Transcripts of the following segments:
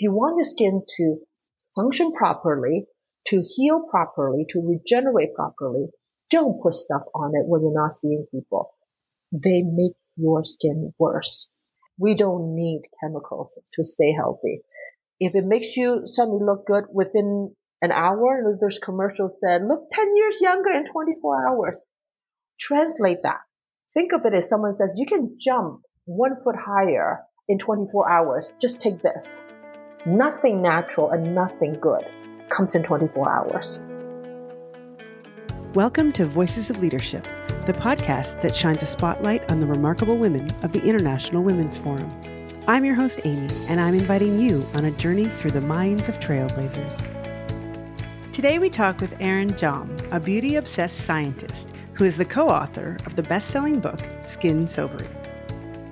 you want your skin to function properly, to heal properly, to regenerate properly, don't put stuff on it when you're not seeing people. They make your skin worse. We don't need chemicals to stay healthy. If it makes you suddenly look good within an hour, there's commercials that look 10 years younger in 24 hours. Translate that. Think of it as someone says, you can jump 1 foot higher in 24 hours. Just take this. Nothing natural and nothing good comes in 24 hours. Welcome to Voices of Leadership, the podcast that shines a spotlight on the remarkable women of the International Women's Forum. I'm your host, Amy, and I'm inviting you on a journey through the minds of trailblazers. Today we talk with Erin Tjam, a beauty-obsessed scientist who is the co-author of the best-selling book, Skin Sobering.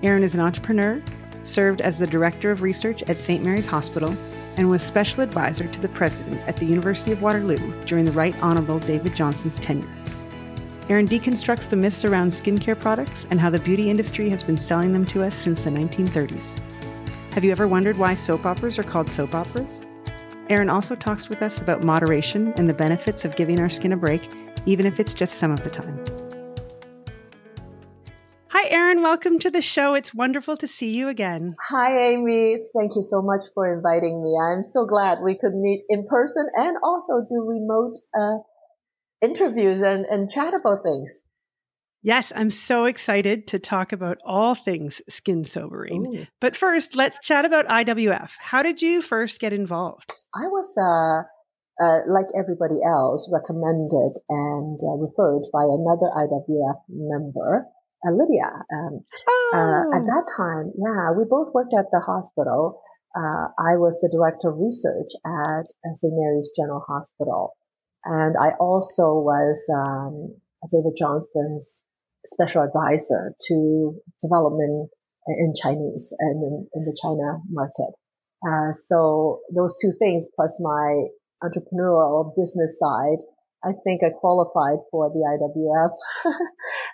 Erin is an entrepreneur, served as the Director of Research at St. Mary's Hospital, and was Special Advisor to the President at the University of Waterloo during the Right Honorable David Johnson's tenure. Erin deconstructs the myths around skincare products and how the beauty industry has been selling them to us since the 1930s. Have you ever wondered why soap operas are called soap operas? Erin also talks with us about moderation and the benefits of giving our skin a break, even if it's just some of the time. Hi, Erin. Welcome to the show. It's wonderful to see you again. Hi, Amy. Thank you so much for inviting me. I'm so glad we could meet in person and also do remote interviews and chat about things. Yes, I'm so excited to talk about all things skin sobering. Ooh. But first, let's chat about IWF. How did you first get involved? I was, like everybody else, recommended and referred by another IWF member, Lydia. At that time, we both worked at the hospital. I was the Director of Research at St. Mary's General Hospital. And I also was David Johnson's special advisor to development in Chinese and in the China market. So those two things plus my entrepreneurial business side, I think I qualified for the IWF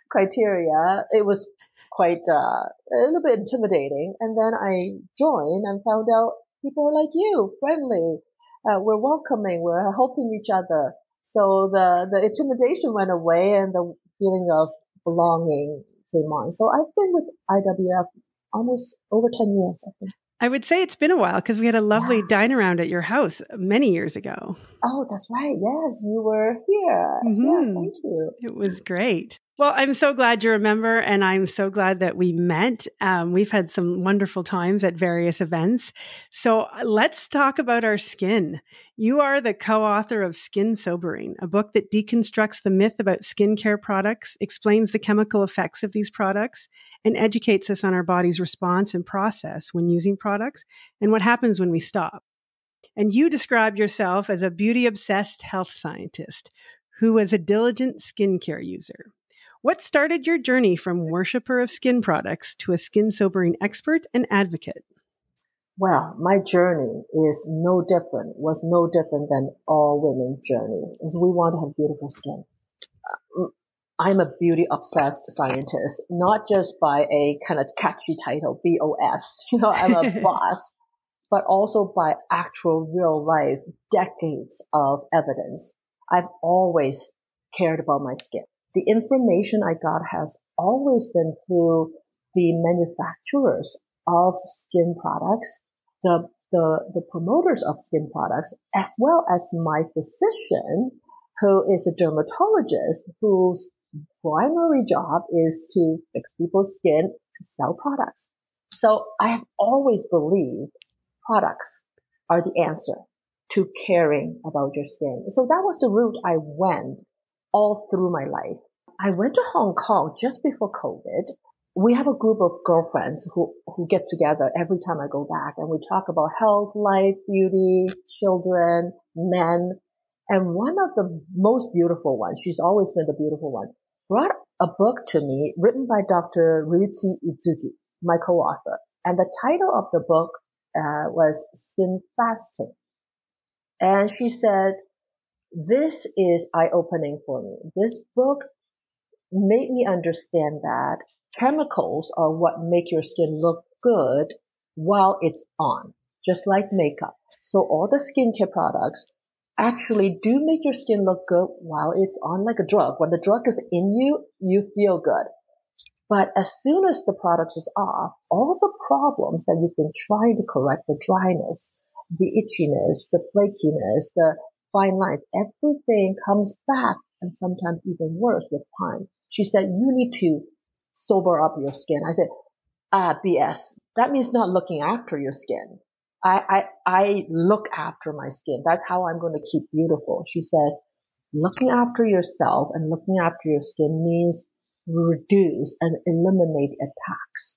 criteria. It was quite a little bit intimidating. And then I joined and found out people are like you, friendly. We're welcoming. We're helping each other. So the intimidation went away and the feeling of belonging came on. So I've been with IWF almost over 10 years, I think. I would say it's been a while because we had a lovely dine around at your house many years ago. Oh, that's right. Yes, you were here. Mm-hmm. Yeah, thank you. It was great. Well, I'm so glad you're a member, and I'm so glad that we met. We've had some wonderful times at various events. So let's talk about our skin. You are the co-author of Skin Sobering, a book that deconstructs the myth about skincare products, explains the chemical effects of these products, and educates us on our body's response and process when using products and what happens when we stop. And you describe yourself as a beauty-obsessed health scientist who was a diligent skincare user. What started your journey from worshiper of skin products to a skin sobering expert and advocate? Well, my journey was no different than all women's journey. We want to have beautiful skin. I'm a beauty obsessed scientist, not just by a kind of catchy title, BOS. I'm a boss, but also by actual real life decades of evidence. I've always cared about my skin. The information I got has always been through the manufacturers of skin products, the promoters of skin products, as well as my physician, who is a dermatologist whose primary job is to fix people's skin to sell products. So I have always believed products are the answer to caring about your skin. So that was the route I went all through my life. I went to Hong Kong just before COVID. We have a group of girlfriends who get together every time I go back, and we talk about health, life, beauty, children, men. And one of the most beautiful ones, she's always been the beautiful one, brought a book to me written by Dr. Ryuichi Izuki, my co-author. And the title of the book was Skin Fasting. And she said, this is eye-opening for me. This book made me understand that chemicals are what make your skin look good while it's on. just like makeup. So all the skincare products actually do make your skin look good while it's on like a drug. When the drug is in you, you feel good. But as soon as the product is off, all the problems that you've been trying to correct, the dryness, the itchiness, the flakiness, the fine lines, everything comes back, and sometimes even worse with time. She said, you need to sober up your skin. I said, BS. That means not looking after your skin. I look after my skin. That's how I'm going to keep beautiful. She says, looking after yourself and looking after your skin means reduce and eliminate attacks,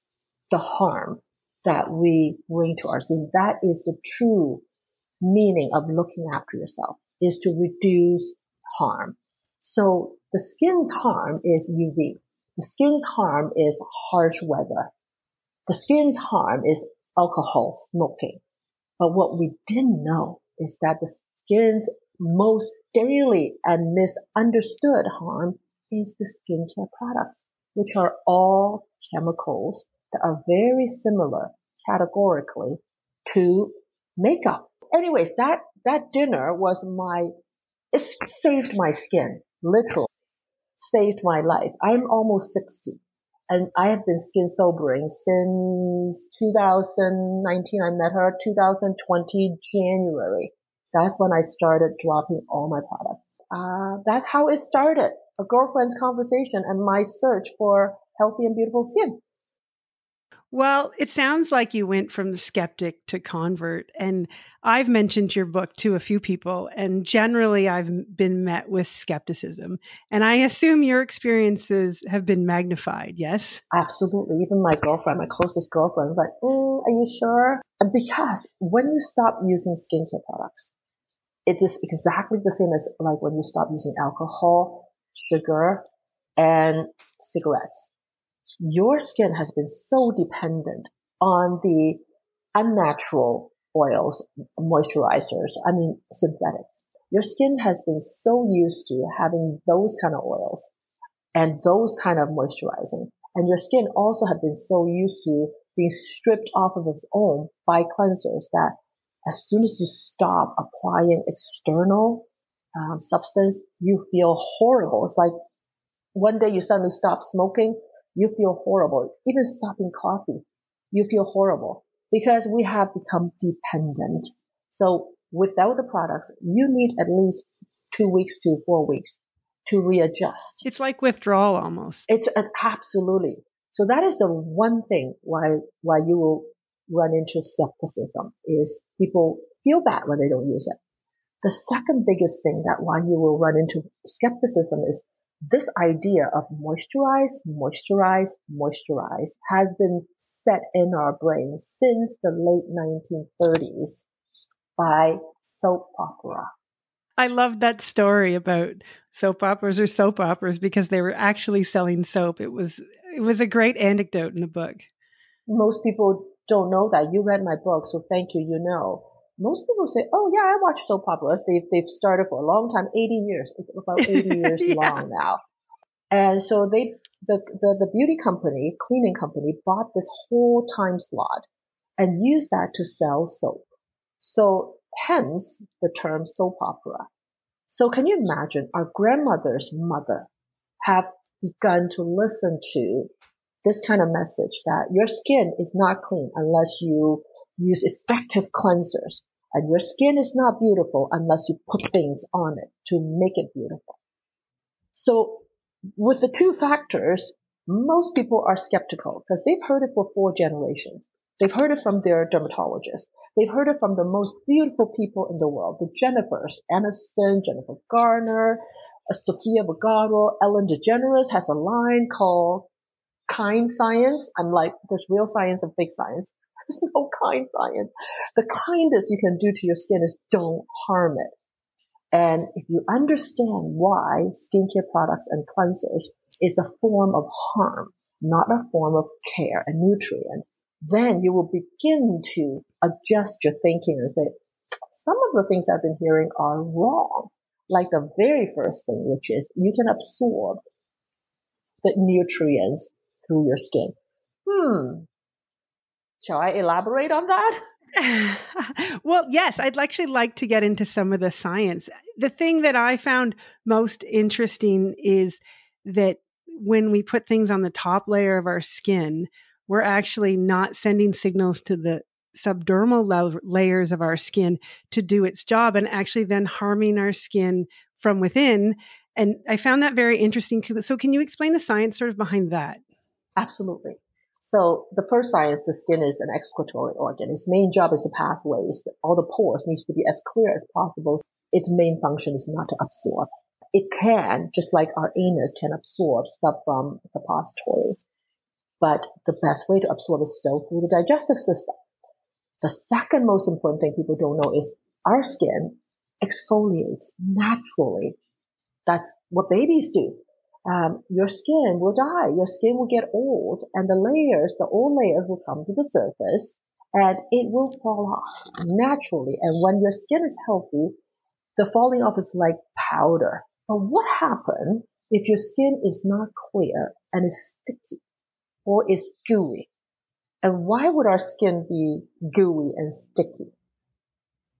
the harm that we bring to our skin. That is the true meaning of looking after yourself, is to reduce harm. So the skin's harm is UV. The skin's harm is harsh weather. The skin's harm is alcohol, smoking. But what we didn't know is that the skin's most daily and misunderstood harm is the skincare products, which are all chemicals that are very similar categorically to makeup. Anyways, that dinner was it saved my skin, literally saved my life. I'm almost 60 and I have been skin sobering since 2019. I met her 2020 January. That's when I started dropping all my products. That's how it started. A girlfriend's conversation and my search for healthy and beautiful skin. Well, it sounds like you went from the skeptic to convert. And I've mentioned your book to a few people, and generally I've been met with skepticism. And I assume your experiences have been magnified, yes? Absolutely. Even my girlfriend, my closest girlfriend, was like, are you sure? And because when you stop using skincare products, it is exactly the same as like when you stop using alcohol, sugar, and cigarettes. Your skin has been so dependent on the unnatural oils, moisturizers, synthetic. Your skin has been so used to having those kind of oils and those kind of moisturizing. And your skin also has been so used to being stripped off of its own by cleansers that as soon as you stop applying external substance, you feel horrible. It's like one day you suddenly stop smoking, you feel horrible. Even stopping coffee, you feel horrible because we have become dependent. So without the products, you need at least 2 weeks to 4 weeks to readjust. It's like withdrawal almost. It's absolutely. So that is the one thing why you will run into skepticism is people feel bad when they don't use it. The second biggest thing that why you will run into skepticism is this idea of moisturize has been set in our brains since the late 1930s by soap opera. I love that story about soap operas because they were actually selling soap. It was a great anecdote in the book. Most people don't know that. You read my book, so thank you, you know. Most people say, oh yeah, I watch soap operas. They've started for a long time, 80 years. It's about 80 years yeah. long now. And so the beauty company, cleaning company bought this whole time slot and used that to sell soap. So hence the term soap opera. So can you imagine our grandmother's mother have begun to listen to this kind of message that your skin is not clean unless you use effective cleansers, and your skin is not beautiful unless you put things on it to make it beautiful. So with the two factors, most people are skeptical because they've heard it for 4 generations. They've heard it from their dermatologist. They've heard it from the most beautiful people in the world, the Jennifers, Aniston, Jennifer Garner, Sofia Vergara, Ellen DeGeneres has a line called kind science. I'm like, there's real science and fake science. There's no kind science. The kindest you can do to your skin is don't harm it. And if you understand why skincare products and cleansers is a form of harm, not a form of care and nutrient, then you will begin to adjust your thinking and say, some of the things I've been hearing are wrong. Like the very first thing, which is you can absorb the nutrients through your skin. Shall I elaborate on that? Well, yes, I'd actually like to get into some of the science. The thing that I found most interesting is that when we put things on the top layer of our skin, we're actually not sending signals to the subdermal layers of our skin to do its job, and actually then harming our skin from within. And I found that very interesting. So can you explain the science sort of behind that? Absolutely. So the first science, the skin is an excretory organ. Its main job is to pass waste. All the pores needs to be as clear as possible. Its main function is not to absorb. It can, just like our anus can absorb stuff from the suppository, but the best way to absorb is still through the digestive system. The second most important thing people don't know is our skin exfoliates naturally. That's what babies do. Your skin will die. Your skin will get old, and the old layers will come to the surface, and it will fall off naturally. And when your skin is healthy, the falling off is like powder. But what happens if your skin is not clear and is sticky or is gooey? And why would our skin be gooey and sticky?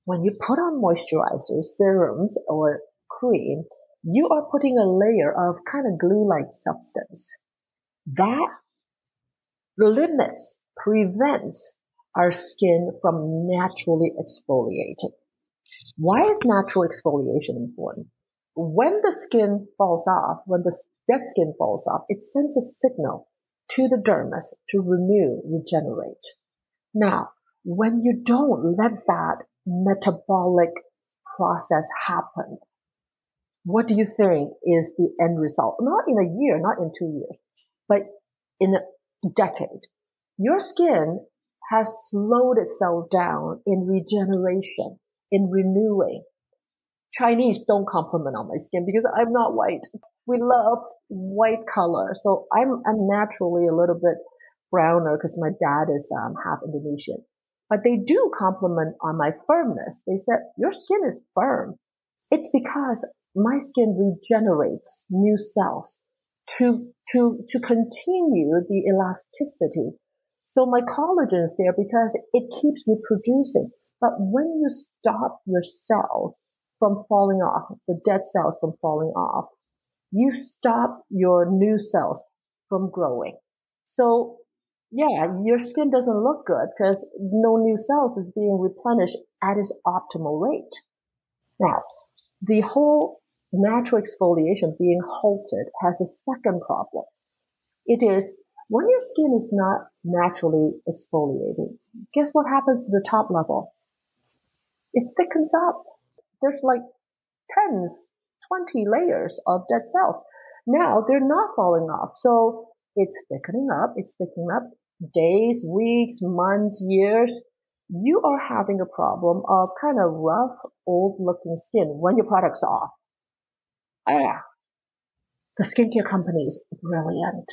When you put on moisturizers, serums, or cream, you are putting a layer of kind of glue-like substance that prevents our skin from naturally exfoliating. Why is natural exfoliation important? When the skin falls off, when the dead skin falls off, it sends a signal to the dermis to renew, regenerate. Now, when you don't let that metabolic process happen, what do you think is the end result? Not in a year, not in 2 years, but in a decade. Your skin has slowed itself down in regeneration, in renewing. Chinese don't compliment on my skin because I'm not white. We love white color. So I'm naturally a little bit browner because my dad is half Indonesian. But they do compliment on my firmness. They said, your skin is firm. It's because my skin regenerates new cells to continue the elasticity. So my collagen is there because it keeps reproducing. But when you stop your cells from falling off, the dead cells from falling off, you stop your new cells from growing. So yeah, your skin doesn't look good because no new cells is being replenished at its optimal rate. Now, the whole natural exfoliation being halted has a second problem. It is when your skin is not naturally exfoliating, guess what happens to the top level? It thickens up. There's like 20 layers of dead cells. Now they're not falling off. So it's thickening up. Days, weeks, months, years. You are having a problem of kind of rough, old looking skin when your product's off. The skincare company is brilliant.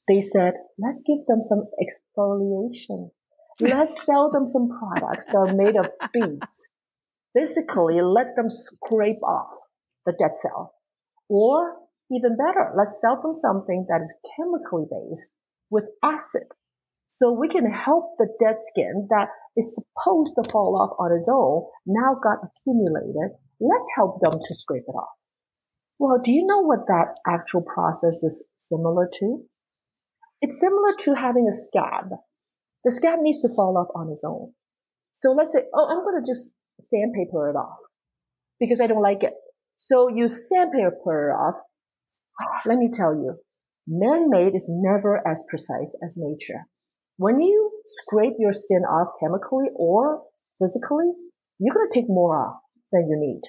They said, let's give them some exfoliation. Let's sell them some products that are made of beads. Basically, let them scrape off the dead cell. Or even better, let's sell them something that is chemically based with acid. So we can help the dead skin that is supposed to fall off on its own, now got accumulated. Let's help them to scrape it off. Well, do you know what that actual process is similar to? It's similar to having a scab. The scab needs to fall off on its own. So let's say, I'm going to just sandpaper it off because I don't like it. So you sandpaper it off. Let me tell you, man-made is never as precise as nature. When you scrape your skin off chemically or physically, you're going to take more off than you need.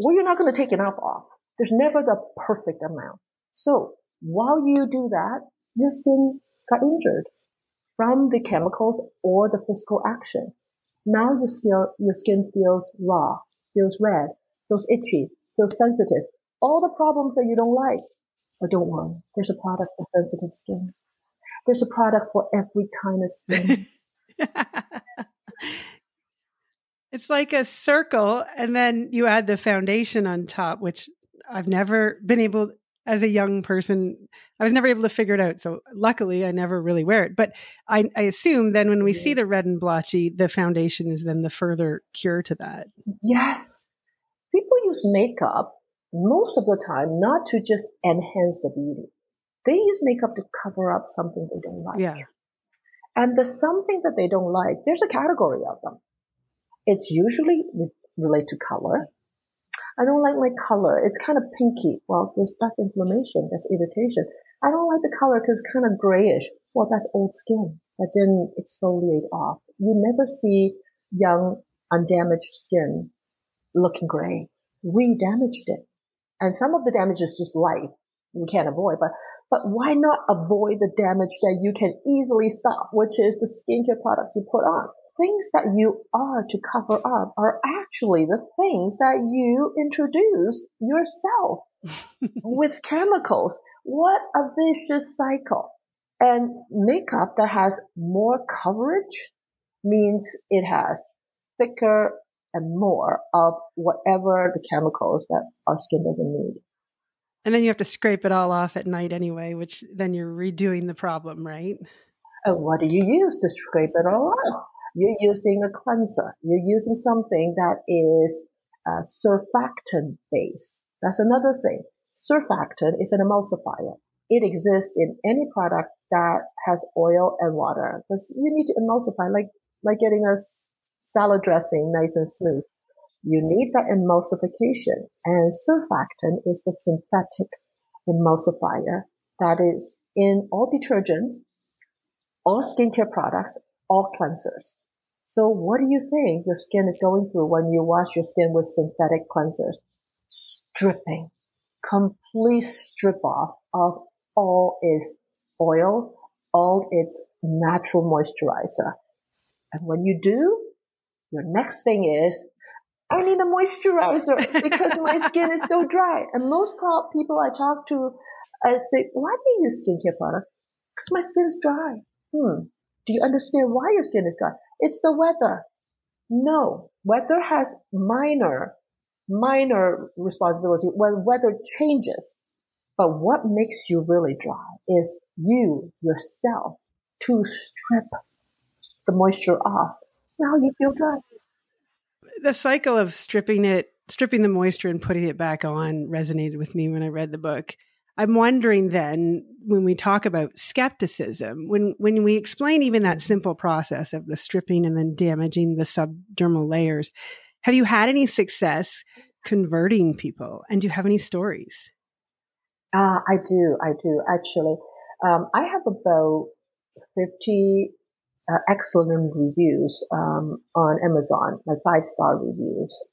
Or you're not going to take enough off. There's never the perfect amount. So while you do that, your skin got injured from the chemicals or the physical action. Now your skin feels raw, feels red, feels itchy, feels sensitive. All the problems that you don't like. But don't worry, there's a product for sensitive skin. There's a product for every kind of skin. It's like a circle, and then you add the foundation on top, which I've never been able as a young person, I was never able to figure it out. So luckily, I never really wear it. But I assume then when we see the red and blotchy, the foundation is then the further cure to that. Yes. People use makeup most of the time not to just enhance the beauty. They use makeup to cover up something they don't like. Yeah. And the something that they don't like, there's a category of them. It's usually related to color. I don't like my color. It's kind of pinky. Well, that's inflammation. That's irritation. I don't like the color because it's kind of grayish. Well, that's old skin that didn't exfoliate off. You never see young, undamaged skin looking gray. We damaged it. And some of the damage is just life. You can't avoid. But why not avoid the damage that you can easily stop, which is the skincare products you put on? Things that you are to cover up are actually the things that you introduce yourself with chemicals. What a vicious cycle. And makeup that has more coverage means it has thicker and more of whatever the chemicals that our skin doesn't need. And then you have to scrape it all off at night anyway, which then you're redoing the problem, right? And what do you use to scrape it all off? You're using a cleanser. You're using something that is surfactant based. That's another thing. Surfactant is an emulsifier. It exists in any product that has oil and water because you need to emulsify like getting a salad dressing nice and smooth. You need that emulsification, and surfactant is the synthetic emulsifier that is in all detergents, all skincare products, all cleansers. So what do you think your skin is going through when you wash your skin with synthetic cleansers? Stripping. Complete strip off of all its oil, all its natural moisturizer. And when you do, your next thing is, I need a moisturizer because my skin is so dry. And most people I talk to, I say, why do you use skincare products? Because my skin is dry. Do you understand why your skin is dry? It's the weather. No, weather has minor responsibility when weather changes. But what makes you really dry is you yourself to strip the moisture off. Now you feel dry. The cycle of stripping the moisture and putting it back on resonated with me when I read the book. I'm wondering then, when we talk about skepticism, when we explain even that simple process of the stripping and then damaging the subdermal layers, have you had any success converting people? And do you have any stories? I do actually. I have about 50 excellent reviews on Amazon, like 5-star reviews.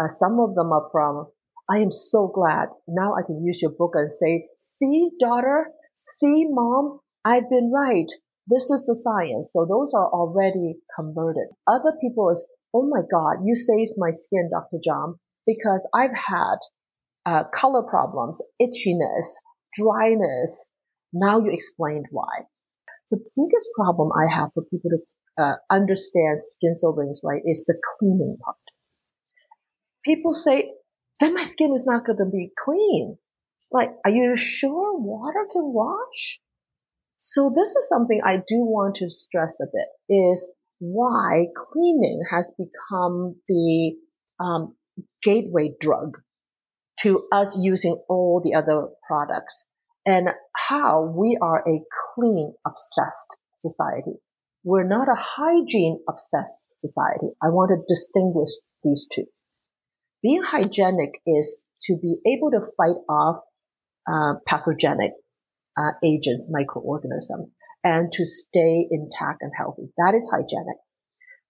Some of them are from, I am so glad now I can use your book and say, see, daughter, see, mom, I've been right. This is the science. So those are already converted. Other people is, oh my God, you saved my skin, Dr. Tjam, because I've had color problems, itchiness, dryness. Now you explained why. The biggest problem I have for people to understand skin sovereignty, right, is the cleaning part. People say, then my skin is not going to be clean. Like, are you sure water can wash? So this is something I do want to stress a bit, is why cleaning has become the gateway drug to us using all the other products, and how we are a clean obsessed society. We're not a hygiene obsessed society. I want to distinguish these two. Being hygienic is to be able to fight off pathogenic agents, microorganisms, and to stay intact and healthy. That is hygienic.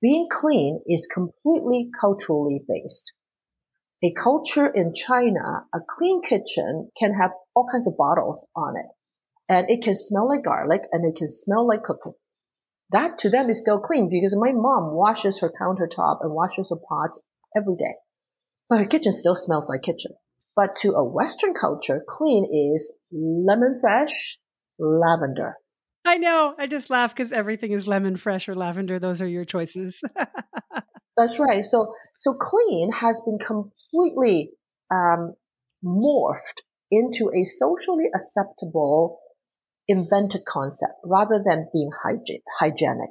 Being clean is completely culturally based. A culture in China, a clean kitchen can have all kinds of bottles on it. And it can smell like garlic and it can smell like cooking. That to them is still clean because my mom washes her countertop and washes her pots every day. But her kitchen still smells like kitchen. But to a Western culture, clean is lemon fresh, lavender. I know. I just laugh because everything is lemon fresh or lavender. Those are your choices. That's right. So clean has been completely morphed into a socially acceptable invented concept rather than being hygienic.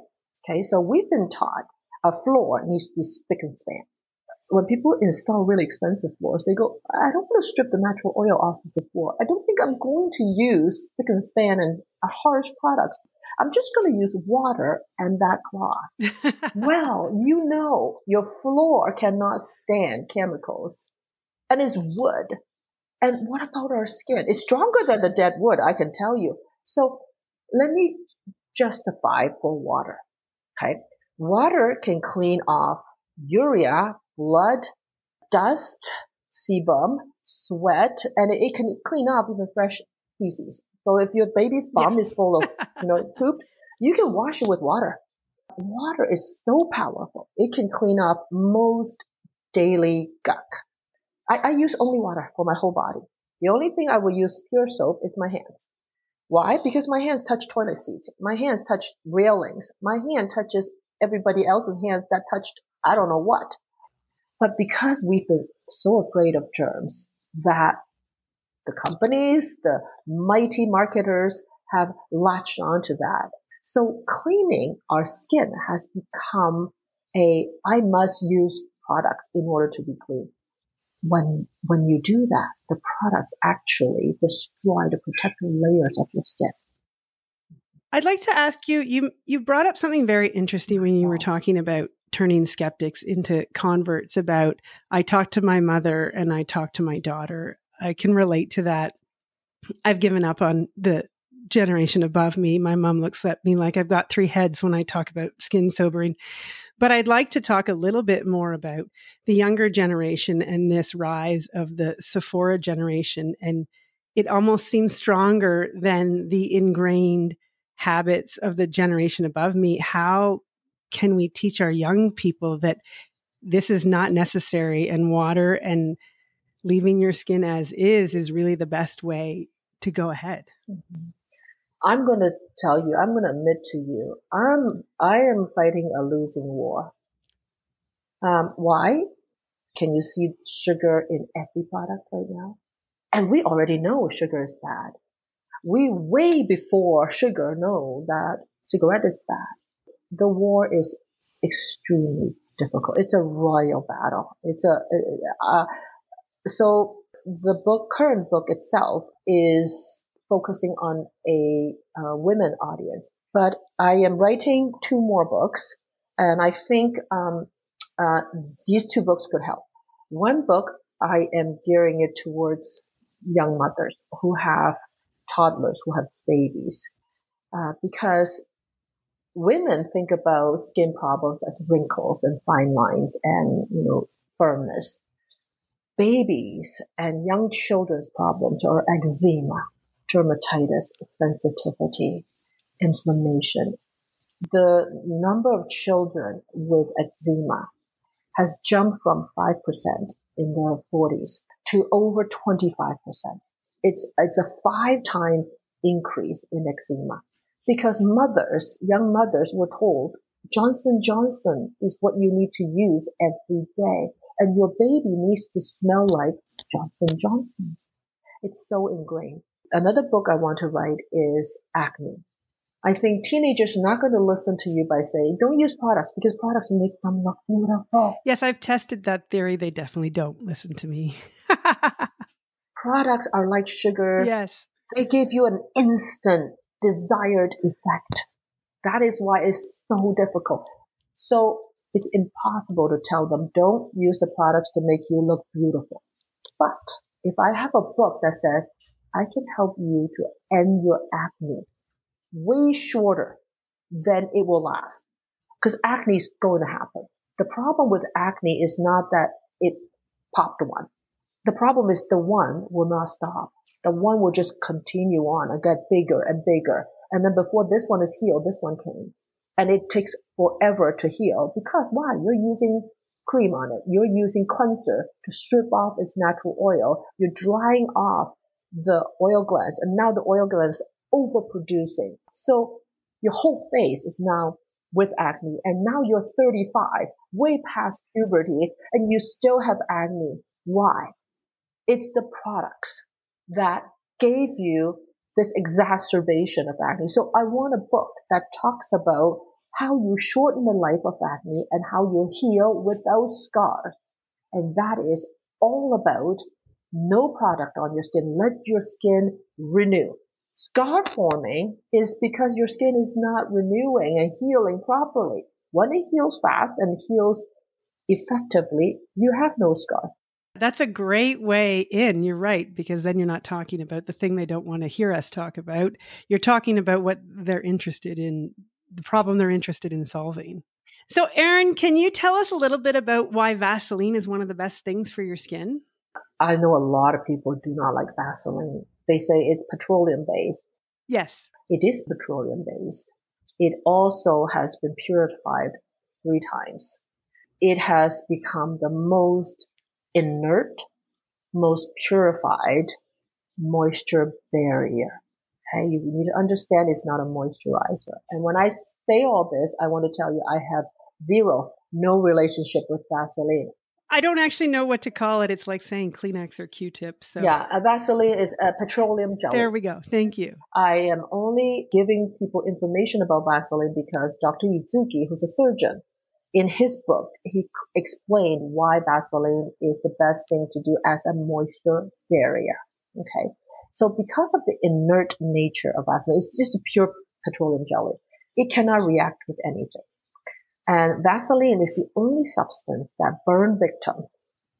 Okay, so we've been taught a floor needs to be spick and span. When people install really expensive floors, they go, I don't want to strip the natural oil off of the floor. I don't think I'm going to use spick and span and harsh products. I'm just going to use water and that cloth. Well, you know, your floor cannot stand chemicals, and it's wood. And what about our skin? It's stronger than the dead wood, I can tell you. So let me justify for water. Okay. Water can clean off urea, blood, dust, sebum, sweat, and it can clean up even fresh feces. So if your baby's bum is full of, poop, you can wash it with water. Water is so powerful. It can clean up most daily gunk. I use only water for my whole body. The only thing I will use pure soap is my hands. Why? Because my hands touch toilet seats. My hands touch railings. My hand touches everybody else's hands that touched I don't know what. But because we've been so afraid of germs that the companies, the mighty marketers have latched onto that. So cleaning our skin has become I must use products in order to be clean. When you do that, the products actually destroy the protective layers of your skin. I'd like to ask you brought up something very interesting when you were talking about turning skeptics into converts about, I talked to my mother and I talked to my daughter. I can relate to that. I've given up on the generation above me. My mom looks at me like I've got 3 heads when I talk about skin sobering. But I'd like to talk a little bit more about the younger generation and this rise of the Sephora generation. And it almost seems stronger than the ingrained habits of the generation above me. How can we teach our young people that this is not necessary, and water and leaving your skin as is really the best way to go ahead? Mm-hmm. I'm going to tell you, I'm going to admit to you, I am fighting a losing war. Why? Can you see sugar in every product right now? And we already know sugar is bad. We way before sugar know that cigarette is bad. The war is extremely difficult. It's a royal battle. So the current book itself is focusing on a women audience, but I am writing 2 more books, and I think these 2 books could help. One book, I am gearing it towards young mothers who have toddlers, who have babies, because women think about skin problems as wrinkles and fine lines and, firmness. Babies and young children's problems are eczema, dermatitis, sensitivity, inflammation. The number of children with eczema has jumped from 5% in the 40s to over 25%. It's a 5-time increase in eczema because young mothers were told Johnson & Johnson is what you need to use every day, and your baby needs to smell like Johnson & Johnson. It's so ingrained. Another book I want to write is acne. I think teenagers are not going to listen to you by saying, don't use products because products make them look beautiful. Yes, I've tested that theory. They definitely don't listen to me. Products are like sugar. Yes. They give you an instant desired effect. That is why it's so difficult. So it's impossible to tell them, don't use the products to make you look beautiful. But if I have a book that says, I can help you to end your acne way shorter, then it will last. Because acne is going to happen. The problem with acne is not that it popped one. The problem is the one will not stop. The one will just continue on and get bigger and bigger. And then before this one is healed, this one came. And it takes forever to heal because why? You're using cream on it. You're using cleanser to strip off its natural oil. You're drying off the oil glands, and now the oil glands overproducing. So your whole face is now with acne, and now you're 35, way past puberty, and you still have acne. Why? It's the products. that gave you this exacerbation of acne. So I want a book that talks about how you shorten the life of acne and how you heal without scars. And that is all about no product on your skin. Let your skin renew. Scar forming is because your skin is not renewing and healing properly. When it heals fast and heals effectively, you have no scar. That's a great way in. You're right, because then you're not talking about the thing they don't want to hear us talk about. You're talking about what they're interested in, the problem they're interested in solving. So, Erin, can you tell us a little bit about why Vaseline is one of the best things for your skin? I know a lot of people do not like Vaseline. They say it's petroleum based. Yes. It is petroleum based. It also has been purified 3 times. It has become the most inert, most purified moisture barrier. Okay, you need to understand it's not a moisturizer. And when I say all this, I want to tell you I have no relationship with Vaseline. I don't actually know what to call it. It's like saying Kleenex or Q-tips. So. Yeah, a Vaseline is a petroleum jelly. There we go. Thank you. I am only giving people information about Vaseline because Dr. Yuzuki, who's a surgeon, in his book, he explained why Vaseline is the best thing to do as a moisture barrier. Okay. So because of the inert nature of Vaseline, it's just a pure petroleum jelly. It cannot react with anything. And Vaseline is the only substance that burn victims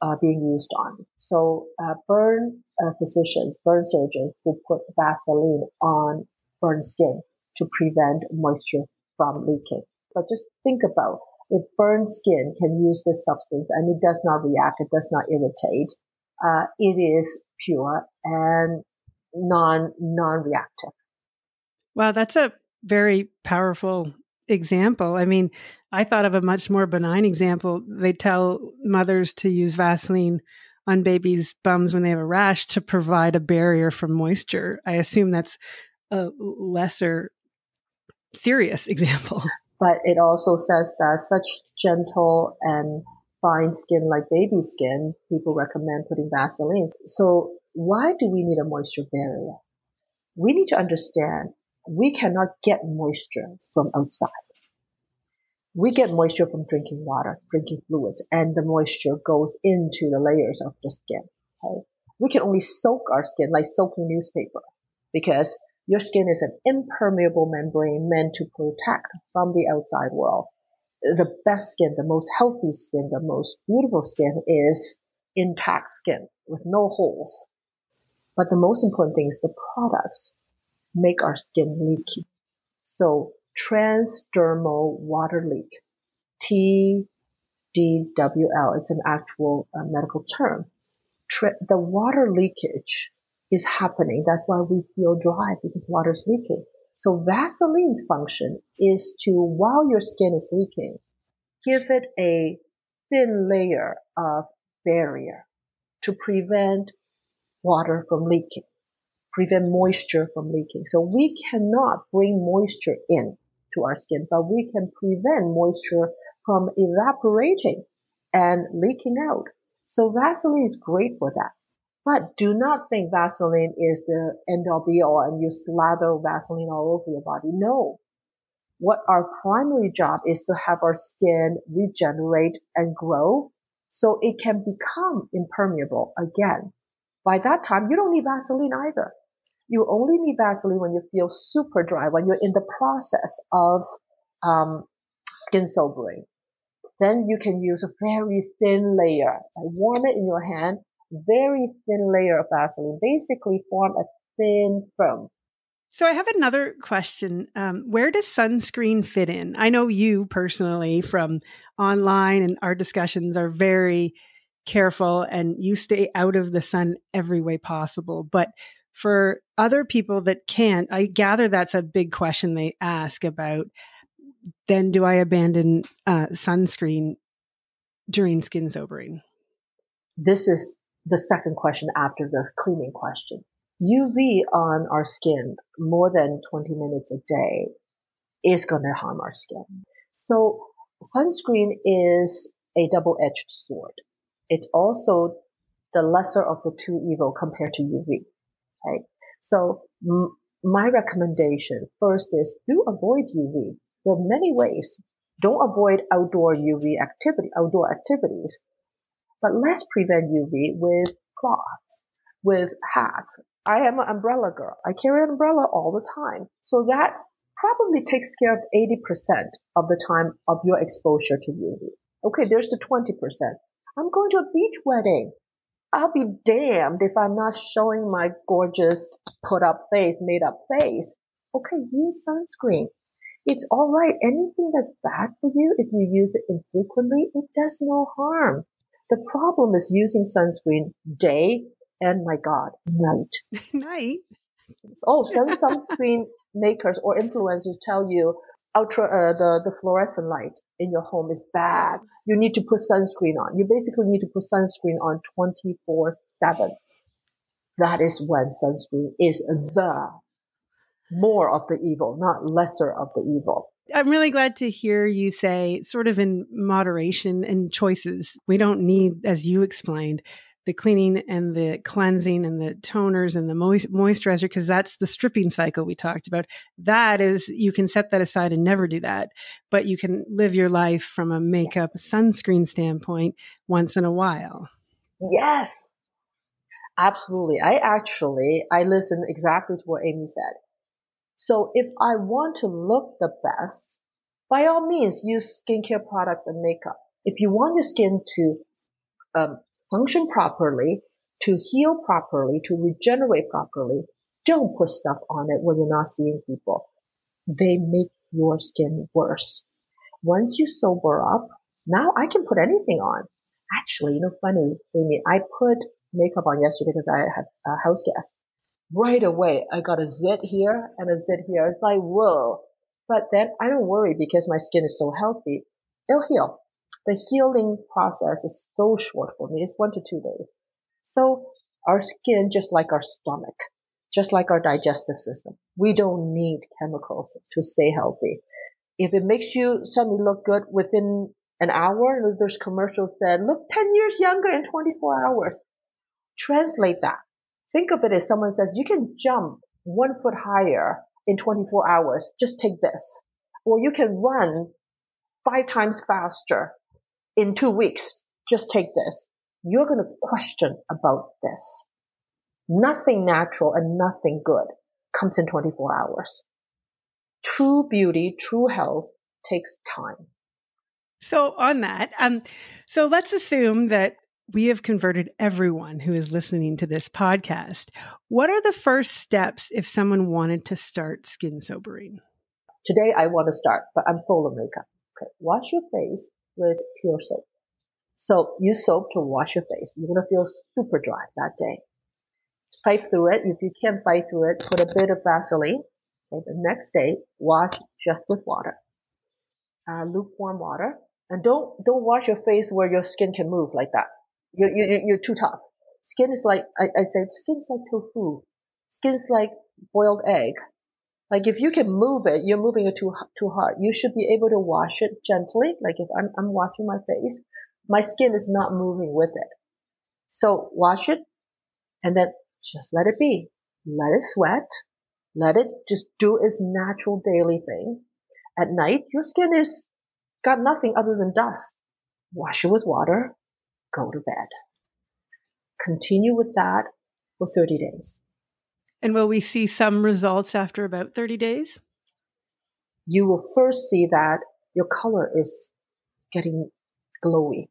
are being used on. So burn physicians, burn surgeons will put Vaseline on burn skin to prevent moisture from leaking. But just think about if burned skin can use this substance and it does not react, it does not irritate, it is pure and non-reactive. Wow, that's a very powerful example. I mean, I thought of a much more benign example. They tell mothers to use Vaseline on babies' bums when they have a rash to provide a barrier from moisture. I assume that's a lesser serious example. But it also says that such gentle and fine skin like baby skin, people recommend putting Vaseline. So why do we need a moisture barrier? We need to understand we cannot get moisture from outside. We get moisture from drinking water, drinking fluids, and the moisture goes into the layers of the skin. Okay? We can only soak our skin like soaking newspaper because your skin is an impermeable membrane meant to protect from the outside world. The best skin, the most healthy skin, the most beautiful skin is intact skin with no holes. But the most important thing is the products make our skin leaky. So transdermal water leak, TDWL, it's an actual medical term. The water leakage is happening. That's why we feel dry, because water is leaking. So Vaseline's function is to, while your skin is leaking, give it a thin layer of barrier to prevent water from leaking, prevent moisture from leaking. So we cannot bring moisture in to our skin, but we can prevent moisture from evaporating and leaking out. So Vaseline is great for that. But do not think Vaseline is the end-all be-all and you slather Vaseline all over your body. No. What our primary job is to have our skin regenerate and grow so it can become impermeable again. By that time, you don't need Vaseline either. You only need Vaseline when you feel super dry, when you're in the process of skin sobering. Then you can use a very thin layer. Warm it in your hand. Very thin layer of Vaseline, basically form a thin film. So I have another question. Where does sunscreen fit in? I know you personally from online and our discussions are very careful and you stay out of the sun every way possible. But for other people that can't, I gather that's a big question they ask about, then do I abandon sunscreen during skin sobering? This is the second question after the cleaning question. UV on our skin more than 20 minutes a day is going to harm our skin. So sunscreen is a double-edged sword. It's also the lesser of the two evil compared to UV. Okay. So my recommendation first is do avoid UV. There are many ways. Don't avoid outdoor activities, but let's prevent UV with cloths, with hats. I am an umbrella girl. I carry an umbrella all the time. So that probably takes care of 80% of the time of your exposure to UV. Okay, there's the 20%. I'm going to a beach wedding. I'll be damned if I'm not showing my gorgeous made up face. Okay, use sunscreen. It's all right. Anything that's bad for you, if you use it infrequently, it does no harm. The problem is using sunscreen day and, my God, night. Night? Oh, some sunscreen makers or influencers tell you the fluorescent light in your home is bad. You need to put sunscreen on. You basically need to put sunscreen on 24/7. That is when sunscreen is the more of the evil, not lesser of the evil. I'm really glad to hear you say sort of in moderation and choices. We don't need, as you explained, the cleaning and the cleansing and the toners and the moisturizer, because that's the stripping cycle we talked about. That is, you can set that aside and never do that, but you can live your life from a makeup sunscreen standpoint once in a while. Yes, absolutely. I listen exactly to what Amy said. So if I want to look the best, by all means, use skincare products and makeup. If you want your skin to function properly, to heal properly, to regenerate properly, don't put stuff on it when you're not seeing people. They make your skin worse. Once you sober up, now I can put anything on. Actually, funny, Amy, I put makeup on yesterday because I had a house guest. Right away, I got a zit here and a zit here. It's like, whoa. But then I don't worry because my skin is so healthy. It'll heal. The healing process is so short for me. It's 1 to 2 days. So our skin, just like our stomach, just like our digestive system, we don't need chemicals to stay healthy. If it makes you suddenly look good within an hour, there's commercials that look 10 years younger in 24 hours. Translate that. Think of it as someone says, you can jump 1 foot higher in 24 hours. Just take this. Or you can run 5 times faster in 2 weeks. Just take this. You're going to question about this. Nothing natural and nothing good comes in 24 hours. True beauty, true health takes time. So on that, so let's assume that we have converted everyone who is listening to this podcast. What are the first steps if someone wanted to start skin sobering? Today I want to start, but I'm full of makeup. Okay. Wash your face with pure soap. So use soap to wash your face. You're going to feel super dry that day. Fight through it. If you can't fight through it, put a bit of Vaseline. Okay. The next day, wash just with water. Lukewarm water. And don't wash your face where your skin can move like that. You're too tough. Skin is like, I say, skin's like tofu. Skin's like boiled egg. Like if you can move it, you're moving it too hard. You should be able to wash it gently. Like if I'm washing my face, my skin is not moving with it. So wash it and then just let it be. Let it sweat. Let it just do its natural daily thing. At night, your skin is got nothing other than dust. Wash it with water. Go to bed. Continue with that for 30 days. And will we see some results after about 30 days? You will first see that your color is getting glowy.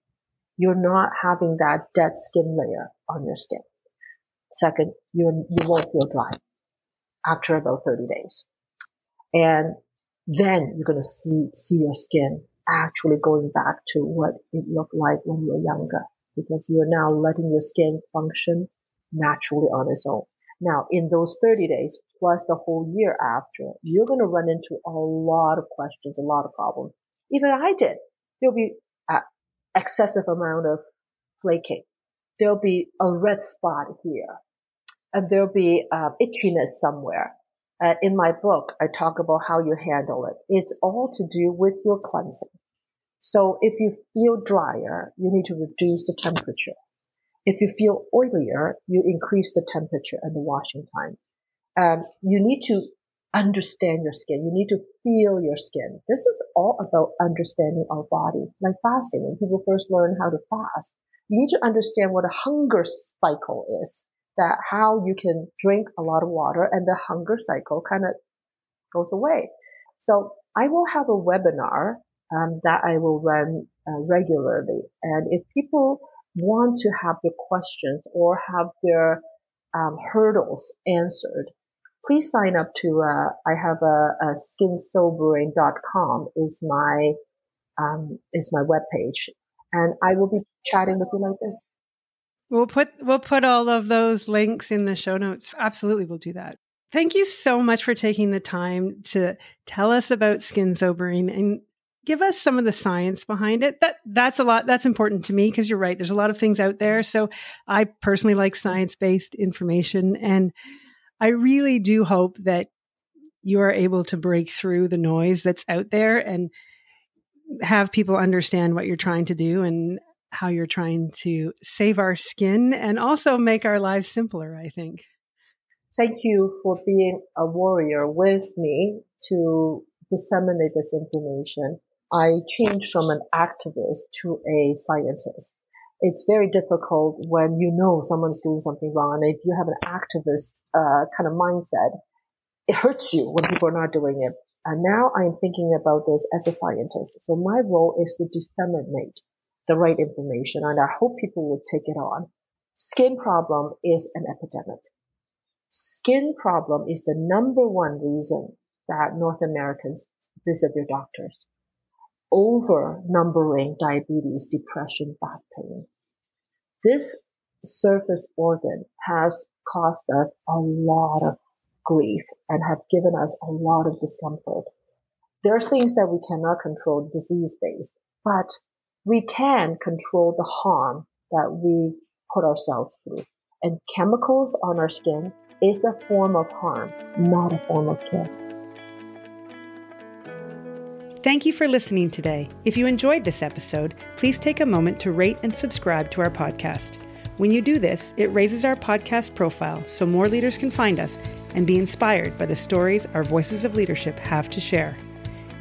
You're not having that dead skin layer on your skin. Second, you won't feel dry after about 30 days. And then you're going to see your skin actually going back to what it looked like when you were younger, because you are now letting your skin function naturally on its own. Now, in those 30 days, plus the whole year after, you're going to run into a lot of questions, a lot of problems. Even I did. There'll be excessive amount of flaking. There'll be a red spot here. And there'll be itchiness somewhere. In my book, I talk about how you handle it. It's all to do with your cleansing. So if you feel drier, you need to reduce the temperature. If you feel oilier, you increase the temperature and the washing time. You need to understand your skin. You need to feel your skin. This is all about understanding our body. Like fasting, when people first learn how to fast, you need to understand what a hunger cycle is, that how you can drink a lot of water and the hunger cycle kind of goes away. So I will have a webinar that I will run regularly. And if people want to have their questions or have their hurdles answered, please sign up to, I have a skinsobering.com is my webpage. And I will be chatting with you like this. We'll put all of those links in the show notes. Absolutely, we'll do that. Thank you so much for taking the time to tell us about skin sobering and give us some of the science behind it. That's a lot. That's important to me because you're right. There's a lot of things out there. So I personally like science-based information, and I really do hope that you are able to break through the noise that's out there and have people understand what you're trying to do and how you're trying to save our skin and also make our lives simpler, I think. Thank you for being a warrior with me to disseminate this information. I changed from an activist to a scientist. It's very difficult when you know someone's doing something wrong, and if you have an activist kind of mindset, it hurts you when people are not doing it. And now I'm thinking about this as a scientist. So my role is to disseminate the right information, and I hope people will take it on. Skin problem is an epidemic. Skin problem is the number one reason that North Americans visit their doctors. Over numbering diabetes, depression, back pain. This surface organ has caused us a lot of grief and have given us a lot of discomfort. There are things that we cannot control disease-based, but we can control the harm that we put ourselves through. And chemicals on our skin is a form of harm, not a form of care. Thank you for listening today. If you enjoyed this episode, please take a moment to rate and subscribe to our podcast. When you do this, it raises our podcast profile so more leaders can find us and be inspired by the stories our Voices of Leadership have to share.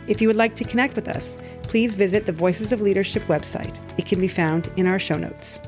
If you would like to connect with us, please visit the Voices of Leadership website. It can be found in our show notes.